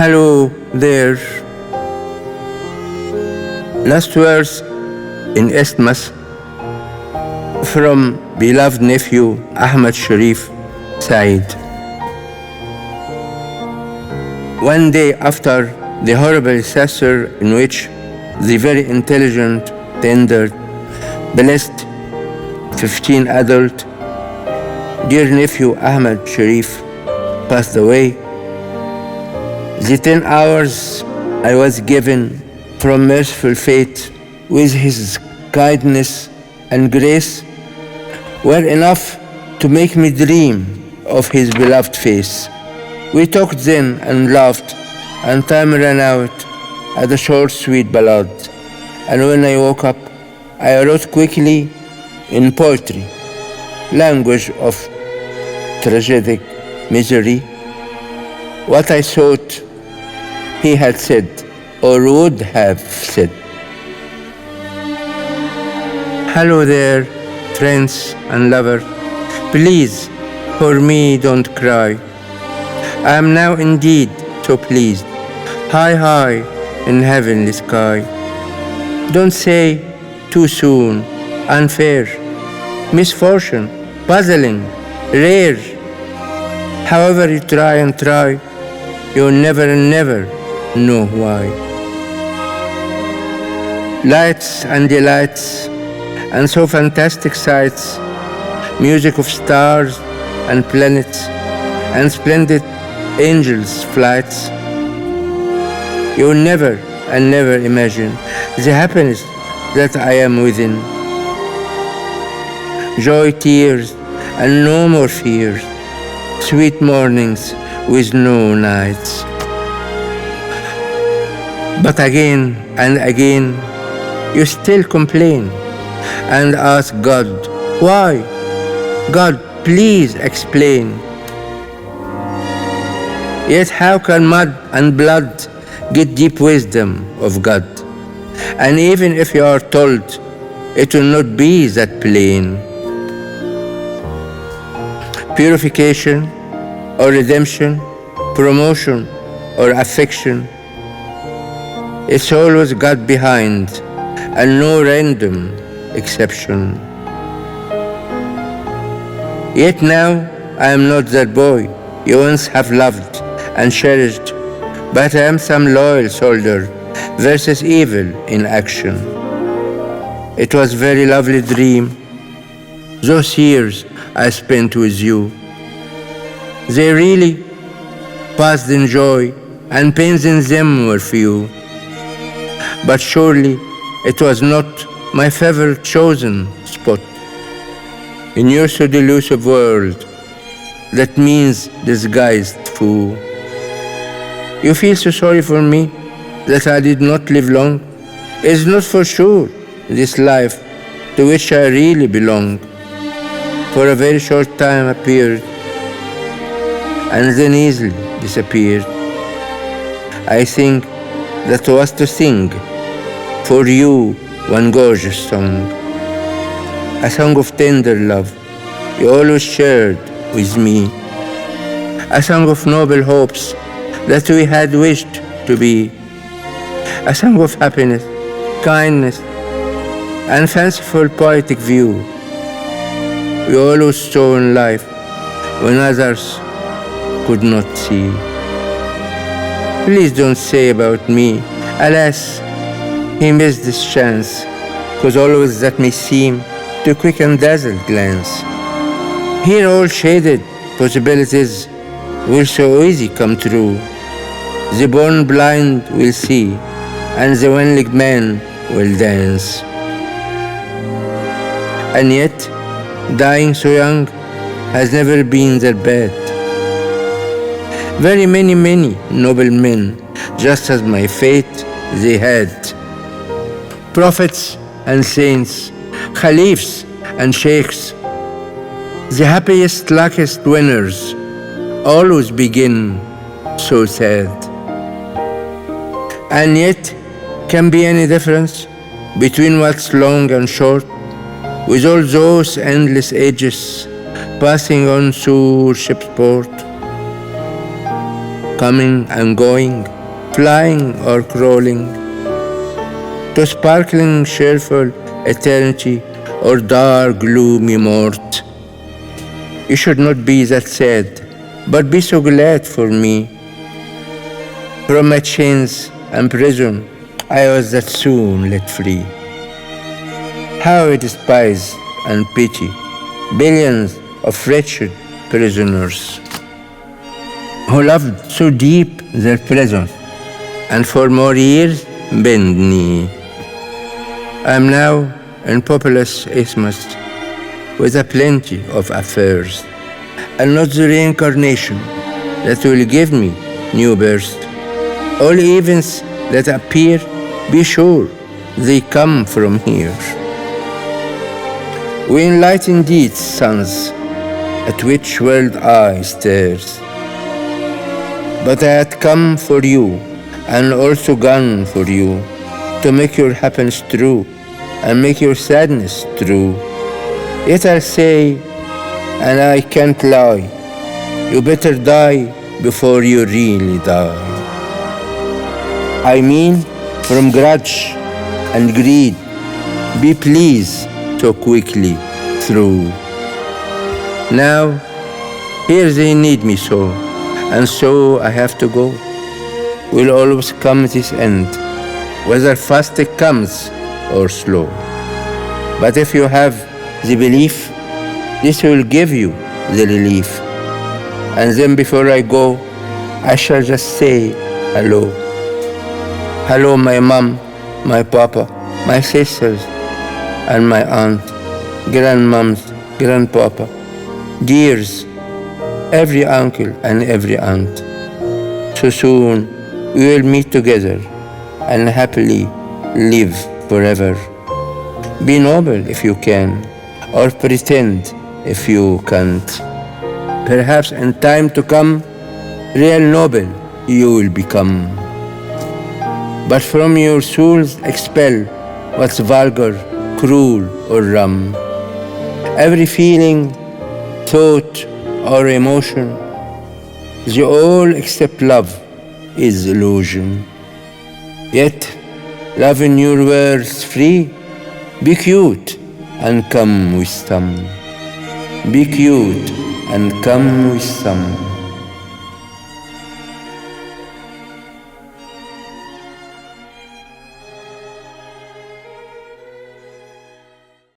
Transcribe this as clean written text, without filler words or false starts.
Hello there. Last words in Isthmus from beloved nephew Ahmed Sharif Said. One day after the horrible disaster in which the very intelligent, tender, blessed 15 adult dear nephew Ahmed Sharif passed away, the 10 hours I was given from merciful fate with his kindness and grace were enough to make me dream of his beloved face. We talked then and laughed, and time ran out at a short sweet ballad. And when I woke up, I wrote quickly in poetry, language of tragic misery, what I thought he had said or would have said. Hello there, friends and lover. Please, for me don't cry. I am now indeed so pleased, high, high in heavenly sky. Don't say too soon, unfair, misfortune, puzzling, rare. However you try and try, you'll never and never know why. Lights and delights, and so fantastic sights, music of stars and planets, and splendid angels' flights. You'll never and never imagine the happiness that I am within. Joy, tears, and no more fears, sweet mornings with no nights. But again and again, you still complain and ask God, why? God, please explain. Yet how can mud and blood get deep wisdom of God? And even if you are told, it will not be that plain. Purification or redemption, promotion or affection, it's always God behind and no random exception. Yet now I am not that boy you once have loved and cherished, but I am some loyal soldier versus evil in action. It was a very lovely dream, those years I spent with you. They really passed in joy, and pains in them were few. But surely it was not my favorite chosen spot in your so delusive world that means disguised fool. You feel so sorry for me that I did not live long. It's not for sure this life to which I really belong. For a very short time appeared and then easily disappeared. I think that was to sing for you one gorgeous song, a song of tender love you always shared with me, a song of noble hopes that we had wished to be, a song of happiness, kindness, and fanciful poetic view we always saw in life when others could not see. Please don't say about me, alas, he missed this chance, 'cause always that may seem to quick and dazzled glance. Here all shaded possibilities will so easy come true. The born blind will see, and the one-legged man will dance. And yet, dying so young has never been that bad. Very many noble men, just as my fate they had. Prophets and saints, caliphs and sheikhs, the happiest, luckiest winners always begin so sad. And yet, can be any difference between what's long and short, with all those endless ages passing on through ship's port, coming and going, flying or crawling, to sparkling, cheerful eternity or dark, gloomy mort. You should not be that sad, but be so glad for me. From my chains and prison, I was that soon let free. How I despise and pity billions of wretched prisoners who loved so deep their presence and for more years bend knee. I am now in populous isthmus with a plenty of affairs, and not the reincarnation that will give me new birth. All events that appear, be sure they come from here. We enlighten deeds, sons, at which world eye stares. But I had come for you, and also gone for you, to make your happiness true, and make your sadness true. Yet I'll say, and I can't lie, you better die before you really die. I mean, from grudge and greed, be pleased so quickly through. Now, here they need me so, and so I have to go. Will always come this end, whether fast it comes or slow. But if you have the belief, this will give you the relief. And then before I go, I shall just say hello. Hello, my mom, my papa, my sisters, and my aunt, grandmoms, grandpapa, dears, every uncle and every aunt. So soon we will meet together and happily live forever. Be noble if you can, or pretend if you can't. Perhaps in time to come, real noble you will become. But from your souls expel what's vulgar, cruel, or rum. Every feeling, thought, or emotion, the all except love is illusion. Yet, love in your words free, be cute and come with some. Be cute and come with some.